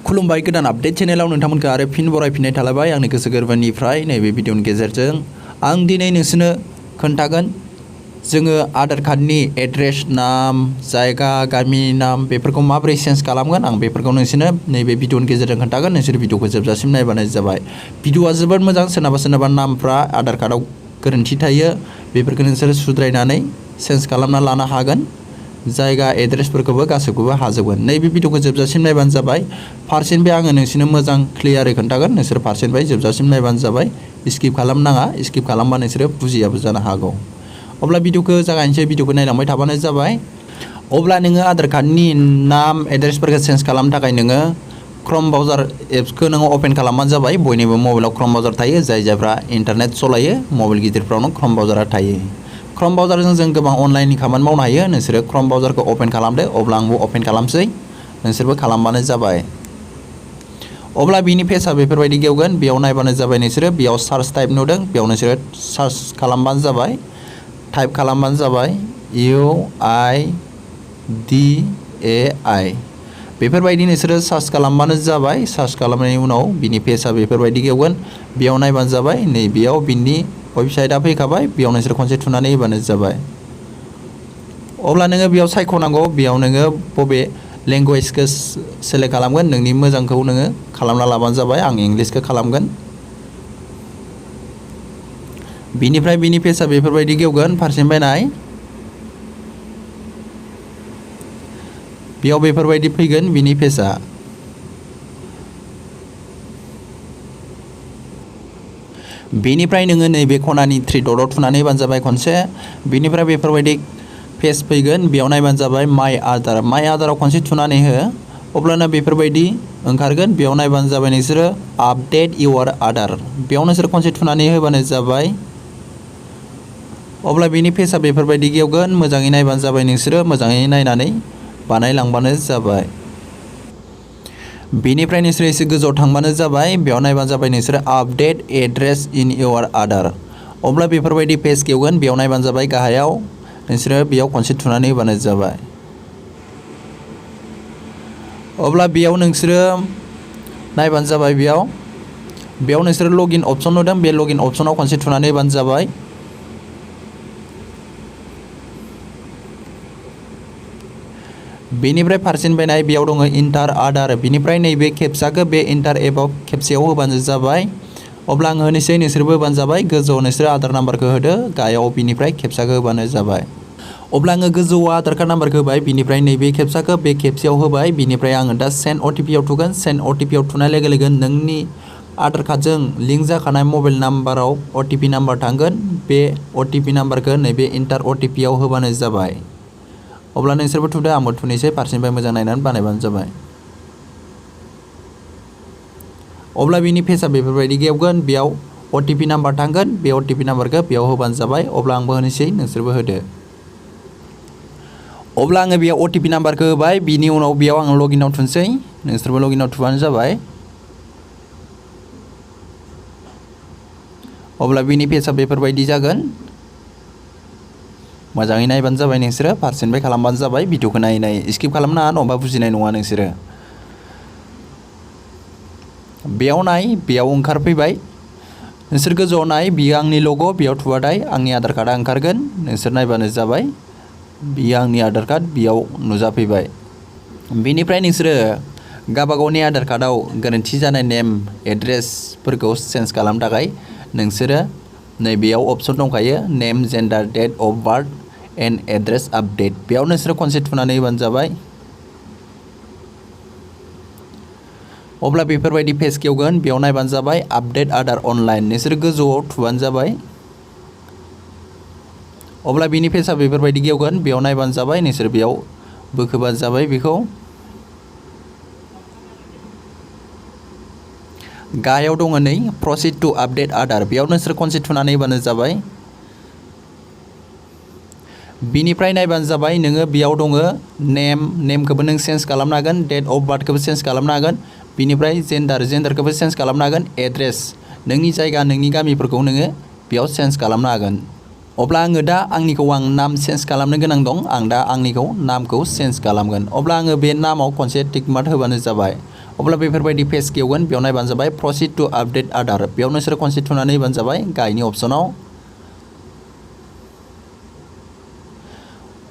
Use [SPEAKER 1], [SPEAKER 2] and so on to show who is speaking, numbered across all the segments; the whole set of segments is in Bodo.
[SPEAKER 1] खुलुमबाय गोदान आपडेट चेनेलाव नोंथांमोनखौ आरो फिन बरायफिननाय थालायबाय आंनि गोसो गोरबोनिफ्राय नैबे भिडिअनि गेजेरजों आं दिनै नोंसोरनो खोन्थागोन जोङो आधार कार्डनि एड्रेस नाम जायगा गामि नाम बेफोरखौ माबोरै चेन्ज खालामगोन आं बेफोरखौ नोंसोरनो नैबे भिडिअनि गेजेरजों खोन्थागोन नोंसोर भिडिअखौ जोबजासिम नायबानो जाबाय भिडिअआ जोबोद मोजां सोरनाबा नामफ्रा आधार कार्डआव गोरोन्थि थायो बेफोरखौ नोंसोर सुद्रायनानै चेन्ज खालामना लानो हागोन जायगा एड्रेसफोरखौबो गासैखौबो हाजोबगोन नैबे भिडिअखौ जोबजासिम नायबानो जाबाय फारसेनिफ्राय आङो नोंसोरनो मोजां क्लियारै खोन्थागोन नोंसोर फारसेनिफ्राय जोबजासिम नायबानो जाबाय स्किप खालामनाङा स्किप खालामबा नोंसोरो बुजियाबो जानो हागौ अब्ला भिडिअखौ जागायनोसै भिडिअखौ नायलांबाय थाबानो जाबाय अब्ला नोङो आधार कार्डनि नाम एड्रेसफोरखौ चेन्ज खालामनो थाखाय नोङो क्रोम ब्राउजार एप्सखौ नोङो अपेन खालामबानो जाबाय बयनिबो मबाइलाव क्रोम ब्राउजार थायो जायफ्रा इन्टारनेट सलायो मबाइल गिदिरफ्रावनो क्रोम ब्राउजारा थायो क्रोम ब्राउजारजों जों गोबां अनलाइननि खामानि मावनो हायो नोंसोरो क्रोम ब्राउजारखौ अपेन खालामदो अब्ला आंबो अपेन खालामसै नोंसोरबो खालामबानो जाबाय अब्ला बिनि पेजआ बेफोरबायदि गेवगोन बेयाव नायबानो जाबाय नोंसोरो बेयाव सार्च टाइप नुदों बेयाव नोंसोरो सार्च खालामबानो जाबाय टाइप खालामबानो जाबाय UIDAI बेफोरबायदि नोंसोरो सार्च खालामबानो जाबाय सार्च खालामनायनि उनाव बिनि पेजआ बेफोरबायदि गेवगोन बेयाव नायबानो जाबाय नै बेयाव बिनि वेबसाइटआ फैखाबाय बेयाव नोंसोर खनसे थुनानै होबानो जाबाय अब्ला नोङो बेयाव सायख'नांगौ बेयाव नोङो बबे लेंगुवेजखौ सेलेक्ट खालामगोन नोंनि मोजांखौ नोङो खालामना लाबानो जाबाय आं इंलिसखौ खालामगोन बिनिफ्राय बिनि पेजआ बेफोरबायदि गेवगोन फारसेनिफ्राय नाय बेयाव बेफोरबायदि फैगोन बिनि पेजआ बेनिफ्राय नोङो नैबे खनानि थ्रि डटआव थुनानै होबानो जाबाय खनसे बेनिफ्राय बेफोरबायदि पेज फैगोन बेयाव नायबानो जाबाय माइ आधाराव खनसे थुनानै हो अब्लाना बेफोरबायदि ओंखारगोन बेयाव नायबानो जाबाय नोंसोरो आपडेट इउर आधार बेयाव नोंसोर खनसे थुनानै होबानो जाबाय अब्ला बेनि पेजआ बेफोरबायदि गेवगोन मोजाङै नायबानो जाबाय नोंसोरो मोजाङै नायनानै बानायलांबानो जाबाय बेनिफ्राय नोंसोर एसे गोजौआव थांबानो जाबाय बेयाव नायबानो जाबाय नोंसोरो आपडेट एड्रेस इन इउर आधार अब्ला बेफोरबायदि पेज गेवगोन बेयाव नायबानो जाबाय गाहायाव नोंसोरो बेयाव खनसे थुनानै होबानो जाबाय अब्ला बेयाव नोंसोरो नायबानो जाबाय बेयाव नोंसोरो लगिन अपसन नुदों बे लगिन अपसनाव खनसे थुनानै होबानो जाबाय बेनिफ्राय फारसेनिफ्राय नाय बेयाव दङ इन्टार आधार बेनिफ्राय नैबे खेबसाखौ बे इन्टार एपआव खेबसेयाव होबानो जाबाय अब्ला आं होनोसै नोंसोरबो होबानो जाबाय गोजौआव नोंसोरो आधार नाम्बारखौ होदो गाहायाव बिनिफ्राय खेबसाखौ होबानो जाबाय अब्ला आङो गोजौआव आधार कार्ड नाम्बारखौ होबाय बिनिफ्राय नैबे खेबसाखौ बे खेबसेयाव होबाय बिनिफ्राय आङो दा सेन्ड अटिपिआव थुगोन सेन्ड अटिपिआव थुनाय लोगो लोगो नोंनि आधार कार्डजों लिंक जाखानाय मबाइल नाम्बाराव अटिपि नाम्बार थांगोन बे अटिपि नाम्बारखौ नैबे इन्टार अटिपिआव होबानो जाबाय अब्ला नोंसोरबो थुदो आंबो थुनोसै फारसेनिफ्राय मोजां नायनानै बानायबानो जाबाय अब्ला बिनि पेजआ बेफोरबायदि गेवगोन बेयाव अटिपि नाम्बार थांगोन बे अटिपि नाम्बारखौ बेयाव होबानो जाबाय अब्ला आंबो होनोसै नोंसोरबो होदो अब्ला आङो बेयाव अटिपि नाम्बारखौ होबाय बिनि उनाव बेयाव आङो लगिनआव थुनोसै नोंसोरबो लगिनआव थुबानो जाबाय अब्ला बिनि पेजआ बेफोरबायदि जागोन मोजाङै नायबानो जाबाय नोंसोरो फारसेनिफ्राय खालामबानो जाबाय भिडिअखौ नायै स्किप खालामनाङा नङाबा बुजिनाय नङा नोंसोरो बेयाव नाय बेयाव ओंखारफैबाय नोंसोर गोजौआव नाय बियो आंनि लग' बेयाव थुबाथाय आंनि आधार कार्डआ ओंखारगोन नोंसोर नायबानो जाबाय बियो आंनि आधार कार्ड बेयाव नुजाफैबाय बेनिफ्राय नोंसोरो गावबागावनि आधार कार्डआव गोरोन्थि जानाय नेम एड्रेसफोरखौ चेन्ज खालामनो थाखाय नोंसोरो नैबेयाव अपसन दंखायो name gender date of birth and address update बेयाव नोंसोरो खनसे थुनानै होबानो जाबाय अब्ला बेफोरबायदि पेज गेवगोन बेयाव नायबानो जाबाय आपडेट आधार अनलाइन नोंसोर गोजौआव थुबानो जाबाय अब्ला बिनि पेजआ बेफोरबायदि गेवगोन बेयाव नायबानो जाबाय नोंसोर बेयाव बोखोबानो जाबाय बेखौ गाहायाव दङ नै प्रसिड टु आपडेट आधार बेयाव नोंसोर खनसे थुनानै होबानो जाबाय बिनिफ्राय नायबानो जाबाय नोङो बेयाव दङ नेमखौबो नों चेन्ज खालामनो हागोन डेट अफ बार्थखौबो चेन्ज खालामनो हागोन बिनिफ्राय जेन्डारखौबो चेन्ज खालामनो हागोन एड्रेस नोंनि जायगा नोंनि गामिफोरखौ नोङो बेयाव चेन्ज खालामनो हागोन अब्ला आङो दा आंनिखौ नाम चेन्ज खालामनो गोनां दं आं दा आंनिखौ नामखौ चेन्ज खालामगोन अब्ला आङो बे नामाव खनसे टिक मार्क होबानो जाबाय अब्ला बेफोरबायदि पेज गेवगोन बेयाव नायबानो जाबाय प्रसिड टु आपडेट आदार बेयाव नोंसोरो खनसे थुनानै होबानो जाबाय गाहायनि अपसनाव।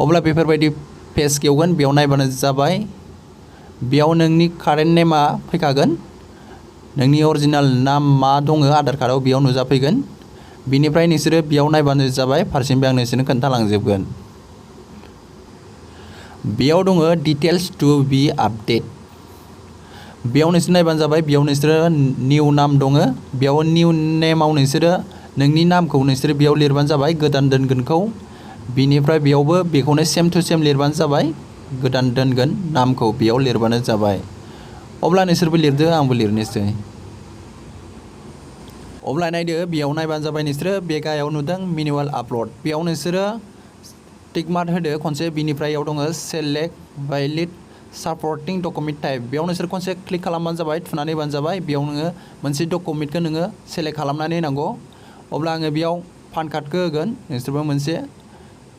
[SPEAKER 1] अब्ला बेफोरबायदि पेज गेवगोन बेयाव नायबानो जाबाय बेयाव नोंनि कारेन्ट नेमा फैखागोन नोंनि अरिजिनाल नाम मा दङ आधार कार्डआव बेयाव नुजाफैगोन बिनिफ्राय नोंसोरो बेयाव नायबानो जाबाय फारसेनिफ्राय आं नोंसोरनो खोन्थालांजोबगोन। बेयाव दङ डिटेल्स टु बी आपडेट बेयाव नोंसोर नायबानो जाबाय बेयाव नोंसोरो निउ नाम दङ बेयाव निउ नेमाव नोंसोरो नोंनि नामखौ नोंसोरो बेयाव लिरबानो जाबाय गोदान दोनगोनखौ बिनिफ्राय बेयावबो बेखौनो सेम टु सेम लिरबानो जाबाय गोदान दोनगोन नामखौ बेयाव लिरबानो जाबाय। अब्ला नोंसोरबो लिरदो आंबो लिरनोसै। अब्ला नायदो बेयाव नायबानो जाबाय नोंसोरो बे गाहायाव नुदों मेनुअल आपल'ड बेयाव नोंसोरो टिक मार्क होदो खनसे बिनिफ्राय याव दङ सेलेक्ट भैलिड सापर्टिं डकुमेन्ट टाइप बेयाव नोंसोर खनसे क्लिक खालामबानो जाबाय थुनानै होबानो जाबाय बेयाव नोङो मोनसे डकुमेन्टखौ नोङो सेलेक्ट खालामनानै होनांगौ। अब्ला आङो बेयाव पान कार्डखौ होगोन नोंसोरबो मोनसे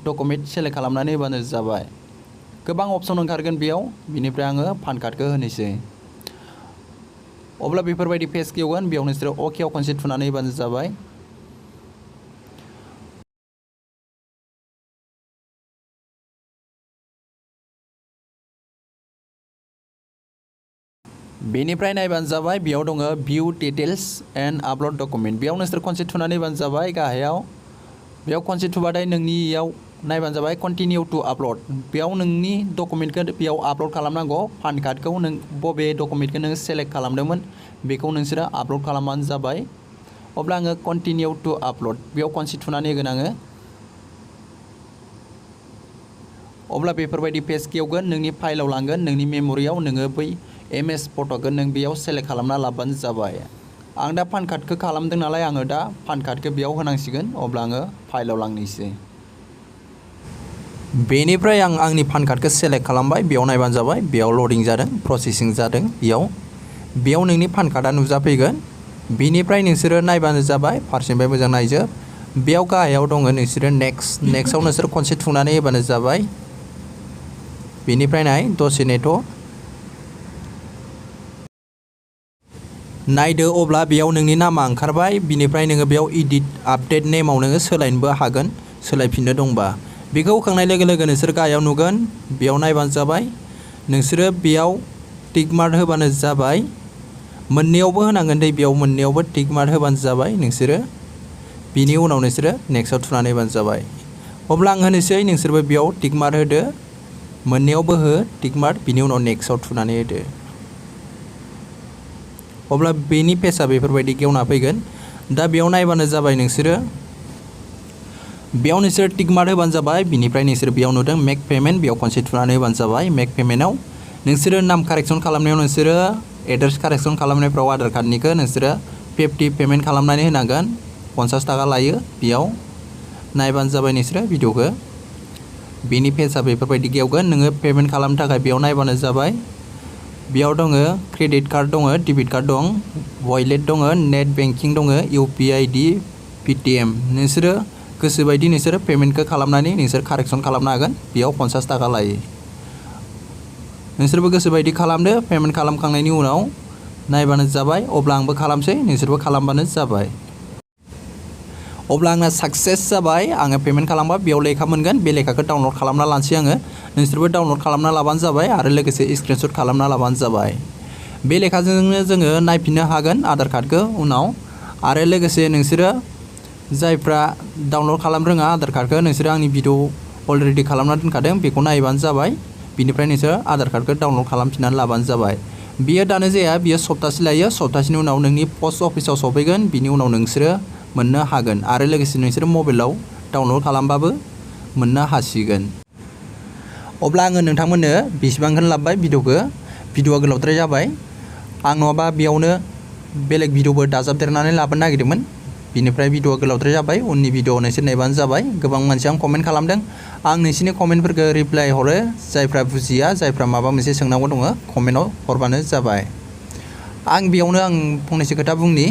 [SPEAKER 1] डकुमेन्ट सेलेक्ट खालामनानै होबानो जाबाय गोबां अपसन ओंखारगोन बेयाव बिनिफ्राय आङो पान कार्डखौ होनोसै। अब्ला बेफोरबायदि पेज गेवगोन बेयाव नोंसोरो अकेआव खनसे थुनानै होबानो जाबाय। बेनिफ्राय नायबानो जाबाय बेयाव दङ भिउ डिटेल्स एन्ड आपल'ड डकुमेन्ट बेयाव नोंसोर खनसे थुनानै होबानो जाबाय गाहायाव बेयाव खनसे थुबाथाय नोंनियाव नायबानो जाबाय कन्टिनिउ टु आपल'ड बेयाव नोंनि डकुमेन्टखौ बेयाव आपल'ड खालामनांगौ पान कार्डखौ नों बबे डकुमेन्टखौ नों सेलेक्ट खालामदोंमोन बेखौ नोंसोरो आपल'ड खालामबानो जाबाय। अब्ला आङो कन्टिनिउ टु आपल'ड बेयाव खनसे थुनानै होगोन आङो। अब्ला बेफोरबायदि पेज गेवगोन नोंनि फाइलाव लांगोन नोंनि मेम'रियाव नोङो बै एमएस फट'खौ नों बेयाव सेलेक्ट खालामना लाबानो जाबाय। आं दा पान कार्डखौ खालामदों नालाय आङो दा पान कार्डखौ बेयाव होनांसिगोन अब्ला आङो फाइलाव लांनोसै। बेनिफ्राय आं आंनि पान कार्डखौ सेलेक्ट खालामबाय बेयाव नायबानो जाबाय बेयाव लडिं जादों प्रसेसिं जादों बेयाव नोंनि पान कार्डआ नुजाफैगोन बिनिफ्राय नोंसोरो नायबानो जाबाय फारसेनिफ्राय मोजां नायजोब बेयाव गाहायाव दङ नोंसोरो नेक्स्टआव नोंसोर खनसे थुनानै होबानो जाबाय। बेनिफ्राय नाय दसे नेथ' नायदो अब्ला बेयाव नोंनि नामा ओंखारबाय बिनिफ्राय नोङो बेयाव इडिट आपडेट नेमाव नोङो सोलायनोबो हागोन सोलायफिननो दंबा बेखौ होखांनाय लोगो लोगो नोंसोर गाहायाव नुगोन बेयाव नायबानो जाबाय नोंसोरो बेयाव टिक मार्क होबानो जाबाय मोननैयावबो होनांगोन दै बेयाव मोननैयावबो टिक मार्क होबानो जाबाय नोंसोरो बिनि उनाव नोंसोरो नेक्स्टआव थुनानै होबानो जाबाय। अब्ला आं होनोसै नोंसोरबो बेयाव टिक मार्क होदो मोननैयावबो हो टिक मार्क बिनि उनाव नेक्स्टआव थुनानै होदो। अब्ला बेनि पेजआ बेफोरबायदि गेवना फैगोन दा बेयाव नायबानो जाबाय नोंसोरो टिक मार्क होबानो जाबाय बिनिफ्राय नोंसोर बेयाव नुदों मेक पेमेन्ट बेयाव खनसे थुनानै होबानो जाबाय। मेक पेमेन्टआव नोंसोरो नाम कारेक्सन खालामनायाव नोंसोरो एड्रेस कारेक्सन खालामनायफ्राव आधार कार्डनिखौ नोंसोरो 50 पेमेन्ट खालामनानै होनांगोन 50 थाखा लायो बेयाव नायबानो जाबाय नोंसोरो भिडिअखौ बेनि पेजआ बेफोरबायदि गेवगोन नोङो पेमेन्ट खालामनो थाखाय बेयाव नायबानो जाबाय बेयाव दङ क्रेडिट कार्ड दङ डेबिट कार्ड दं वालेट दङ नेट बेंकिं दङ UPI ID पेटिएम नोंसोरो गोसोबायदि नोंसोरो पेमेन्टखौ खालामनानै नोंसोर कारेक्सन खालामनो हागोन बेयाव 50 थाखा लायो नोंसोरबो गोसोबायदि खालामदो पेमेन्ट खालामखांनायनि उनाव नायबानो जाबाय अब्ला आंबो खालामसै नोंसोरबो खालामबानो जाबाय। अब्ला आंना साक्सेस जाबाय आङो पेमेन्ट खालामबा बेयाव लेखा मोनगोन बे लेखाखौ डाउनलड खालामना लानोसै आङो नोंसोरबो डाउनलड खालामना लाबानो जाबाय आरो लोगोसे स्क्रिनशट खालामना लाबानो जाबाय। बे लेखाजोंनो जोङो नायफिननो हागोन आधार कार्डखौ उनाव आरो लोगोसे नोंसोरो जायफ्रा डाउनलड खालामनो रोङा आधार कार्डखौ नोंसोरो आंनि भिडिअ अलरेडि खालामना दोनखादों बेखौ नायबानो जाबाय बिनिफ्राय नोंसोरो आधार कार्डखौ डाउनलड खालामफिननानै लाबानो जाबाय। बियो दानो जाया बियो सप्तासे लायो सप्तासेनि उनाव नोंनि पस्ट अफिसाव सफैगोन बिनि उनाव नोंसोरो मोननो हागोन आरो लोगोसे नोंसोरो मबाइलाव डाउनलड खालामबाबो मोननो हासिगोन। अब्ला आङो नोंथांमोननो बेसेबांखौनो लाबोबाय भिडिअआ गोलावद्राय जाबाय आं नङाबा बेयावनो बेलेग भिडिअबो दाजाबदेरनानै लाबोनो नागिरदोंमोन बिनिफ्राय भिडिअआ गोलावद्राय जाबाय उननि भिडिअआव नोंसोर नायबानो जाबाय। गोबां मानसिया कमेन्ट खालामदों आं नोंसोरनि कमेन्टफोरखौ रिप्लाय हरो जायफ्रा बुजिया जायफ्रा माबा मोनसे सोंनांगौ दङ कमेन्टआव हरबानो जाबाय। आं बेयावनो फंनैसो खोथा बुंनि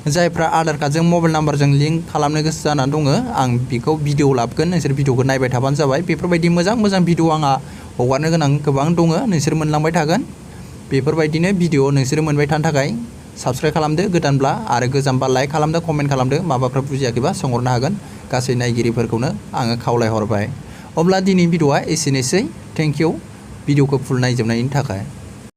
[SPEAKER 1] जायफ्रा आधार कार्डजों मबाइल नाम्बारजों लिंक खालामनो गोसो जानानै दङ आं बेखौ भिडिअ लाबोगोन नोंसोर भिडिअखौ नायबाय थाबानो जाबाय बेफोरबायदि मोजां भिडिअ आंहा हगारनो गोनां गोबां दङ नोंसोर मोनलांबाय थागोन बेफोरबायदिनो भिडिअ नोंसोरो मोनबाय थानो थाखाय साबस्क्राइब खालामदो गोदानब्ला आरो गोजामबा लाइक खालामदो कमेन्ट खालामदो माबाफोर बुजियाखैबा सोंहरनो हागोन गासै नायगिरिफोरखौनो आङो खावलायहरबाय। अब्ला दिनै भिडिअआ एसेनोसै थेंक इउ भिडिअखौ फुल नायजोबनायनि थाखाय।